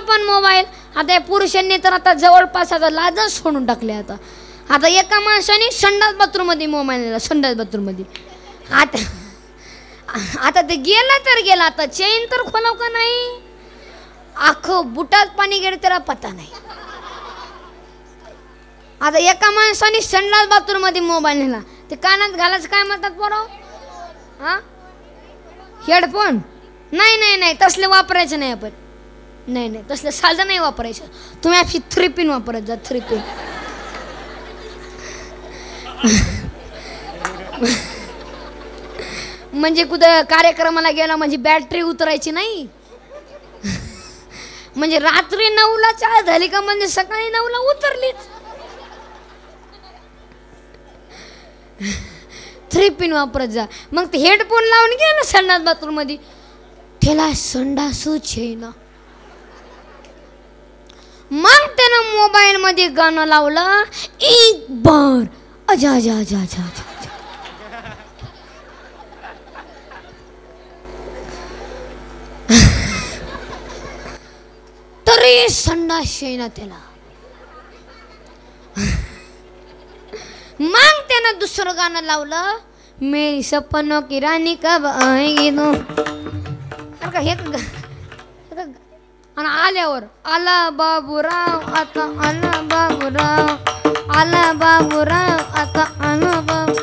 पण मोबाईल. आता या पुरुषांनी तर आता जवळपास आता लाजच सोडून टाकले. आता एका माणसाने संडास बाथरूममध्ये मोबाईल नेला, संडास बाथरूममध्ये. आता ते गेला तर गेला, आता चेन तर खोलाव का नाही, अख्खं बुटात पाणी गेलं त्याला पता नाही. आता एका माणसाने संडास बाथरूममध्ये मोबाईल नेला, ते कानात घालायचं काय म्हणतात पोरं? हा, हेडफोन? नाही नाही नाही, तसले वापरायचं नाही आपण. नाही नाही, तसलं साधं नाही वापरायचं. तुम्ही आपली 3 पिन वापरत जा, 3 पिन. म्हणजे कुठं कार्यक्रमाला गेला म्हणजे बॅटरी उतरायची नाही. म्हणजे रात्री 9ला चहा झाली का म्हणजे सकाळी 9ला उतरलीच. 3 पिन वापरत जा. मग ते हेडफोन लावून गेला संडास बाथरूम मध्ये, त्याला संडासच येईना. मग त्यानं मोबाईल मध्ये गाणं लावलं, एक बार अजा अजा अजा अजा अजा. तरी संडास येईना त्याला. मग त्यानं दुसरं गाणं लावलं, मेरी सपनों की रानी कब आएगी तू. आणि आल्यावर आला बाबूराव आता, आला बाबूराव, आला बाबूराव आता, आला बाबू.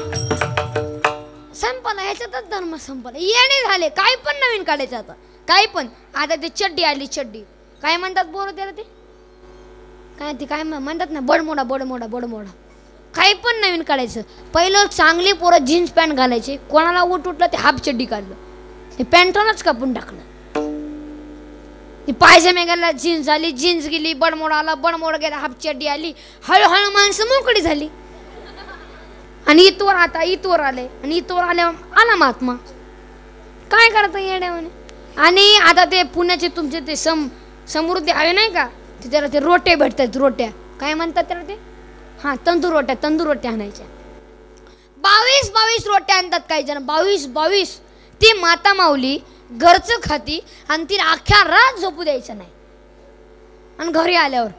संपला, ह्याच्यातच धर्म संपला. येणे झाले, काय पण नवीन काढायचं आता, काय पण. आता ते चड्डी आली, चड्डी काय म्हणतात बोर त्याला, ते काय, ते काय म्हणतात ना, बडमोडा बडमोडा बडमोडा. काही पण नवीन काढायचं. पहिलं चांगली पोरं जीन्स पॅन्ट घालायचे, कोणाला उठलं ते हाफ चड्डी काढलं, ते पॅन्टनच कापून टाकलं. पायजमे गेला, जीन्स आली, जीन्स गेली, बडमोड आला, बडमोड गेला, हाफ चड्डी आली. हळूहळू माणसं मोकळी झाली. आणि इथवर आता इथवर आले, आणि इथवर आले आला महात्मा. काय करता येड्यावाने. आणि आता ते पुण्याचे तुमचे ते समृद्धी हवे नाही का, ते त्याला ते रोटे भेटतात, रोट्या काय म्हणतात त्याला ते, हा तंदूर रोट्या, तंदूर रोट्या आणायच्या. 22 रोट्या आणतात काही जण, 22. ती माता माऊली घरचं खाती आणि तिला अख्ख्या रात झोपू द्यायचं नाही. आणि घरी आल्यावर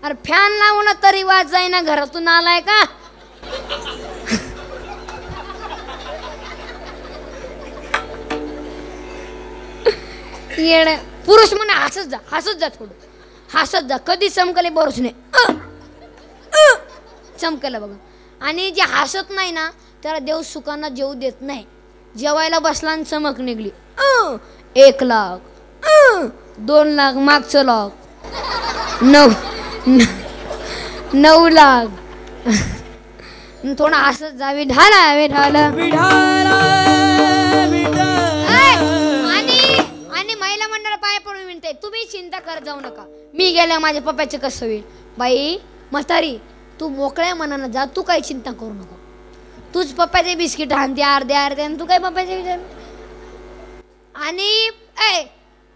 अरे फॅन लावून तरी वाज जाईना, घरातून आलाय का. येड पुरुष म्हणे हसत जा, हसत जा, थोडं हसत जा. कधी चमकले बरोच नाही, चमकलं बघा. आणि जे हसत नाही ना त्याला देव सुखांना जेवू देत नाही. जेवायला बसला आणि चमक निघली, 1 लाख, 2 लाख, मागचं लाख, 9 लाख. थोडा हसत जा, विढाला विढाला विढाला. आणि महिला मंडळ पाय पडून विनते, तुम्ही चिंता करत जाऊ नका, मी गेल्या माझ्या पप्पाचे कसं होईल. बाई म्हातारी, तू मोकळ्या मनानं जा, तू काही चिंता करू नको. तूच पप्पाचे बिस्किट आणते अर्धे अर्धे, आणि तू काय पप्पाचे विचार. आणि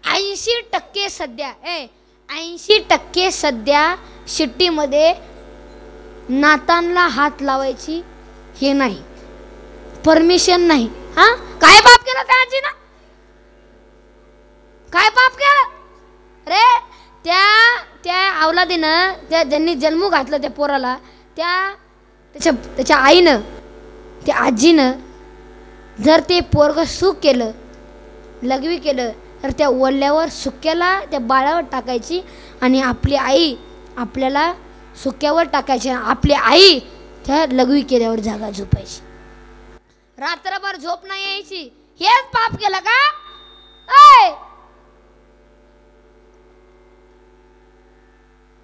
80% सध्या 80% सध्या शिट्टीमध्ये नातांना हात लावायची हे नाही, परमिशन नाही. हा, काय पाप केलं त्या आजीनं, काय पाप केलं रे. त्या अवलादीनं, त्या ज्यांनी जन्म घातलं त्या पोराला, त्याच्या आईनं, त्या आजीनं जर ते पोरग सुख केलं, लघवी केलं, तर त्या ओल्यावर सुक्याला त्या बाळावर टाकायची, आणि आपली आई आपल्याला सुक्यावर टाकायची, आपली आई त्या लघवी केल्यावर जागा झोपायची. रात्रभर झोप नाही यायची. हेच पाप केलं का.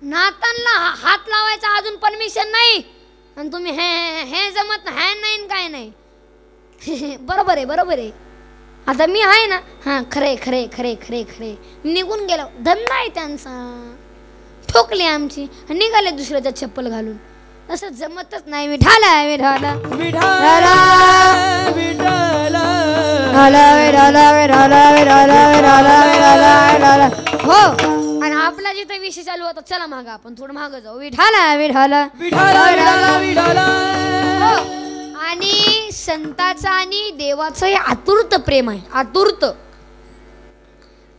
नातांना हात लावायचा अजून परमिशन नाही, आणि तुम्ही हे जमत नाही काय नाही. बरोबर आहे, बरोबर आहे. आता मी आहे ना, हां खरे खरे खरे खरे खरे निघून गेलो, धंदा आहे त्यांचा. ठोकली आमची, निघाले दुसऱ्याच्या चप्पल घालून. असं जमतच नाही. विठाला विठाला विठाला विठाला हो. आणि आपला जिथे विषय चालू होता, चला मागं आपण थोडं मागं जाऊ. विठाला विठाला विठाला विठाला विठाला. आणि संताचं आणि देवाचं हे आतुरत प्रेम आहे, आतुरत.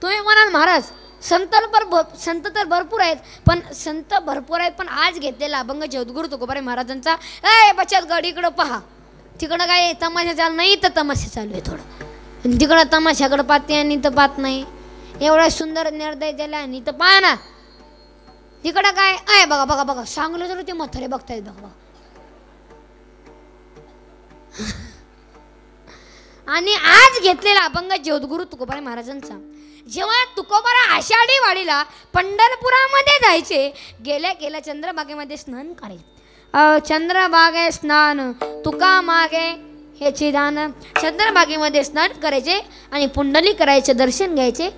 तुम्ही म्हणाल महाराज संत तर भरपूर आहेत, पण संत भरपूर आहेत, पण आज घेतलेला अभंग जगद्गुरु तुकोबाराय महाराजांचा, ए बचत गड इकडं पहा, तिकडं काय तमाशा चालू नाही, तर तमाशा चालू आहे थोडं, आणि तिकडं तमाशाकडं पाहते आणि तर पाहत नाही. एवढा सुंदर निर्दय दिला आणि तर पहा ना तिकडं काय आहे. बघा बघा बघा, सांगलं तर ते म्हातारे बघतायत. बघा बघा. आणि आज घेतलेला अभंग जगद्गुरु तुकोबाराय महाराजांचा. जेव्हा तुकोबारा आषाढी वाडीला पंढरपुरामध्ये जायचे, गेल्या गेल्या चंद्रभागेमध्ये स्नान करायचे. चंद्रभागे स्नान तुका मागे ह्याची दान. चंद्रभागेमध्ये स्नान करायचे आणि पुंडलिकाचे दर्शन घ्यायचे,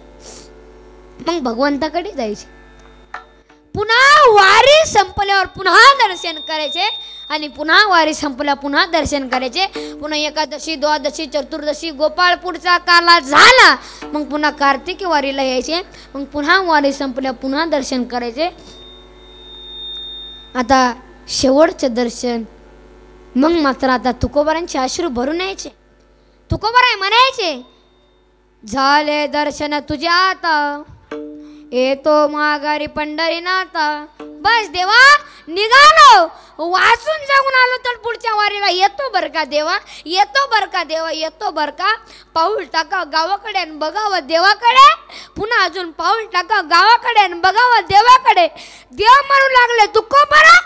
मग भगवंताकडे जायचे. पुन्हा वारी संपल्यावर पुन्हा दर्शन करायचे आणि पुन्हा वारी संपल्या पुन्हा दर्शन करायचे. पुन्हा एकादशी द्वादशी चतुर्दशी गोपाळपूरचा काला झाला, मग पुन्हा कार्तिकी वारीला यायचे, मग पुन्हा वारी संपल्या पुन्हा दर्शन करायचे. आता शेवटचं दर्शन, मग मात्र आता तुकोबारांचे अश्रू भरून यायचे. तुकोबाराय म्हणायचे, झाले दर्शन तुझ्या आता, येतो माघारी पंढरीनाथा. बस देवा निघालो, वाचून जाऊन आलो, तर पुढच्या वारीला येतो बर का देवा, येतो बर का देवा, येतो बर का. पाऊल टाका गावाकडे आणि बघावं देवाकडे, पुन्हा अजून पाऊल टाका गावाकडे आणि बघावं देवाकडे. देव म्हणू लागले, तुकोबारा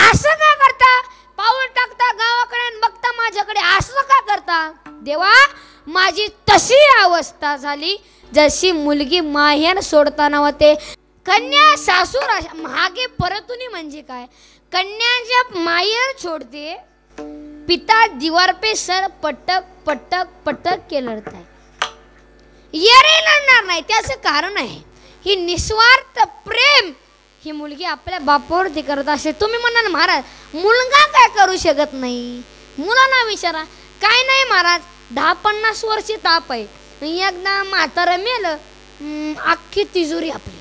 असं का करता, पाऊल टाकता गावाकडे आणि बघता माझ्याकडे, असं का करता. देवा माझी तशी अवस्था झाली जशी मुलगी माहेर सोडताना होते. कन्या सासूर मागे परतुनी म्हणजे काय, कन्याच्या माहेर छोडते, पिता दीवार पे सर पटक पटक पटक के लढत आहे. येरे लढणार नाही, त्याचं कारण आहे ही निस्वार्थ प्रेम ही मुलगी आपल्या बापावरती करत असते. तुम्ही म्हणाल महाराज मुलगा काय करू शकत नाही, मुलांना विचारा. काय नाही महाराज, 10-50 वर्षे ताप आहे, एकदा म्हातारं मेलं, अख्खी तिजोरी आपली.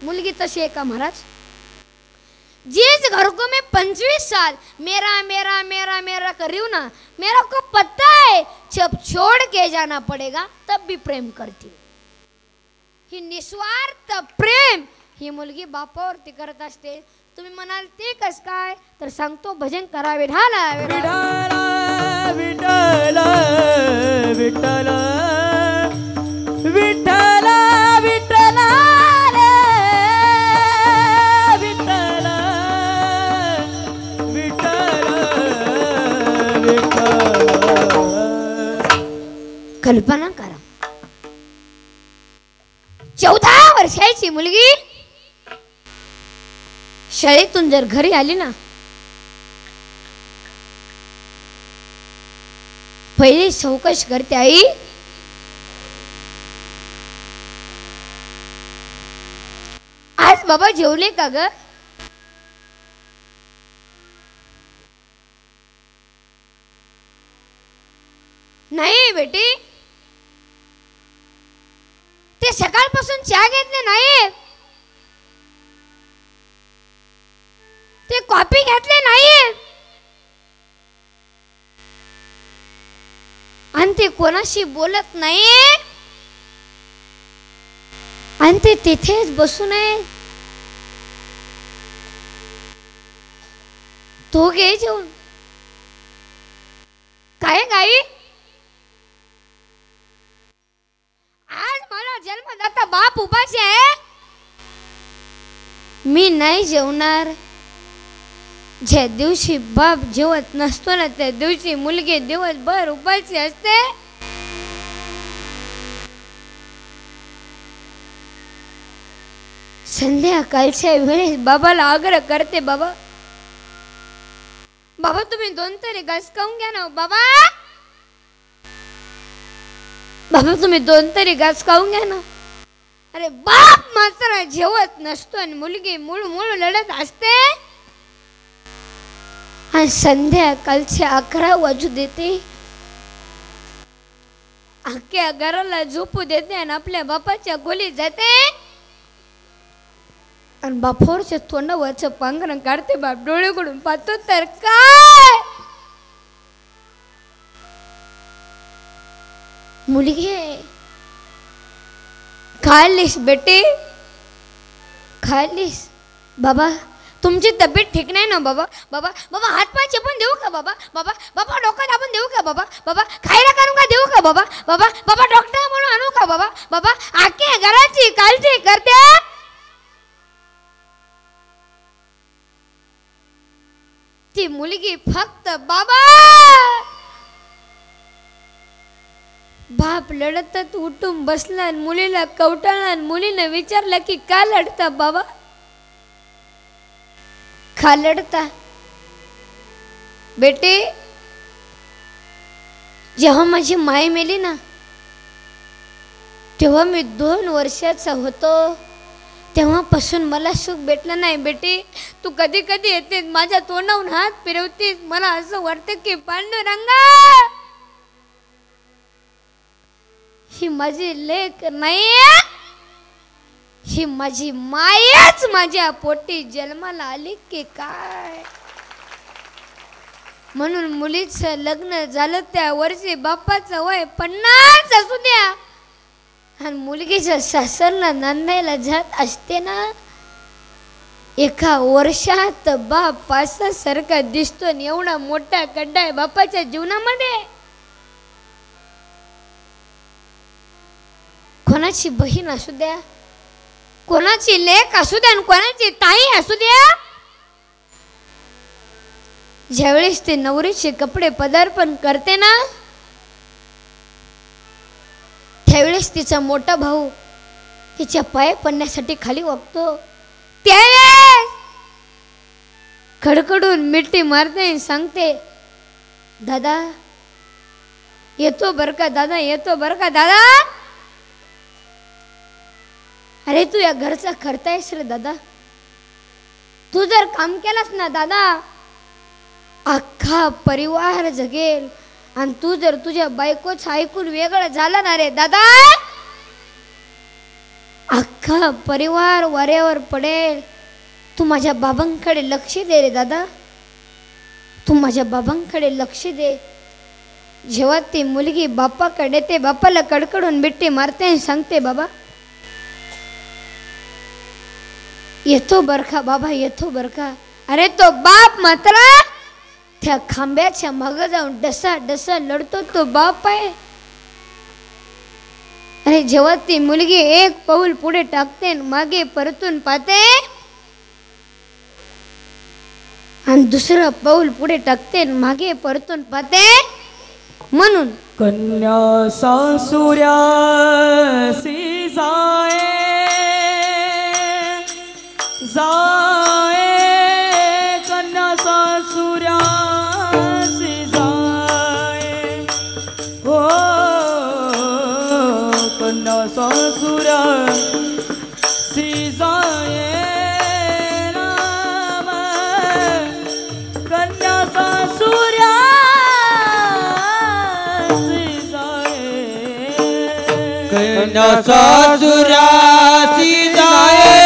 मुलगी तशी आहे का महाराज. जिस घर को मैं 25 साल मेरा मेरा मेरा मेरा करूँ ना, मेरा को पता है जब छोड़ के जाना पड़ेगा तब भी प्रेम करती. ही निस्वार्थ प्रेम ही मुलगी बापावरती करत असते. तुम्ही म्हणाल ते कस काय, तर सांगतो, भजन करा. विठाला विठाला विठाला विठाला विठाला विठाला विठाला विठाला विठाला. कल्पना करा, 14 वर्षाची मुलगी शाळेतून जर घरी आली ना, पहिली चौकश करते, आई आज बाबा जेवले का ग. नाही बेटी, ते सकाळपासून चहा घेतले नाही, ते कॉफी घेतले नाही, आणि ते कोणाशी बोलत नाही, आणि ते तिथेच बसून आहे. तो घे जेवून. काय गाई, आज मला जन्मदाता बाप उपाशी आहे, मी नाही जेवणार. ज्या दिवशी बाप जेवत नसतो ना, त्या दिवशी मुलगी दिवसभर उपाशी असते. संध्याकाळच्या वेळेस बाबाला आग्रह करते, बाबा बाबा तुम्ही 2 तरी घास खाऊन घ्या ना. बाबा बाबा तुम्ही 2 तरी घास खाऊन घ्या ना. अरे बाप मात्र जेवत नसतो आणि मुलगी मुळू मुळू लढत असते आणि संध्याकाळचे 11 वाजू देते, अख्ख्या घराला झोपू देते आणि आपल्या बापाच्या खोलीत जाते आणि बापावरच्या तोंडावरचं पांघरण काढते. बाप डोळेकडून पाहतो तर काय मुलगी खालीस बेटे खालीस. बाबा तुमची तब्येत ठीक नाही ना बाबा. बाबा बाबा हातपाय चेपून देऊ का बाबा. बाबा बाबा डोकं दाबून देऊ का बाबा. बाबा खायला करून का देऊ का बाबा. बाबा बाबा डॉक्टर म्हणून आणू का बाबा. बाबा आखे घराची काळजी करते. ती मुलगी फक्त बाबा. बाप लढतच उठून बसला आणि मुलीला कवटाळला आणि मुलीने विचारलं की का लढता बाबा. का लढता बेटे. जेव्हा माझी माय मेली ना तेव्हा मी 2 वर्षाचा होतो. तेव्हापासून मला सुख भेटलं नाही बेटे. तू कधी कधी येते माझ्या तोंडावून हात फिरवतेस. मला असं वाटतं की पांडुरंगा ही माझी लेक नाही, ही माझी मायाच माझ्या पोटी जन्माला आली की काय. म्हणून मुलीचं लग्न झालं त्या वर्षी बापाचं वय 50 असू द्या आणि मुलगीच्या सासरला नांदायला जात असते ना 1 वर्षात बाप पासासारखा दिसतो आणि एवढा मोठा खड्डा आहे बापाच्या जीवनामध्ये. कोणाची बहीण असू द्या, कोणाची लेक असू द्या आणि कोणाची ताई असू द्या, ज्यावेळेस ते नवरीचे कपडे पदार्पण करते ना त्यावेळेस तिचा मोठा भाऊ तिच्या पाय पडण्यासाठी खाली वागतो. त्यावेळेस खडखडून मिठी मारते आणि सांगते दादा येतो बर का दादा, येतो बर का दादा. अरे तू या घरचा करता आहेस रे दादा. तू जर काम केलास ना दादा अख्खा परिवार जगेल आणि तू जर तुझ्या बायकोच ऐकून वेगळं झाला ना रे दादा अख्खा परिवार वाऱ्यावर पडेल. तू माझ्या बाबांकडे लक्ष दे रे दादा, तू माझ्या बाबांकडे लक्ष दे. जेव्हा ती मुलगी बापाकडे ते बापाला कडकडून मिठी मारते आणि सांगते बाबा येतो बरखा बाबा, येतो बरखा. अरे तो बाप मात्र त्या खांब्याच्या मागे जाऊन डसा डसा लढतो. तो बाप आहे. अरे जेव्हा ती मुलगी 1 पाऊल पुढे टाकते मागे परतून पाहते आणि 2रं पाऊल पुढे टाकते मागे परतून पाहते. म्हणून कन्या सासुऱ्यासी जाए जाए, कन्या सासुऱ्यासी जाए. हो कन्या सासुऱ्यासी जाए राम, कन्या सासुऱ्यासी जाए. कन्या सासुऱ्यासी जाए,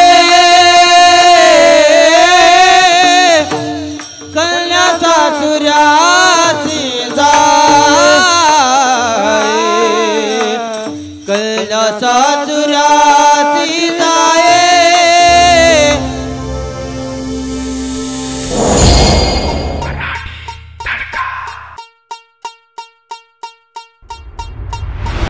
कन्या सासुऱ्यासी जाए, कन्या सासुऱ्या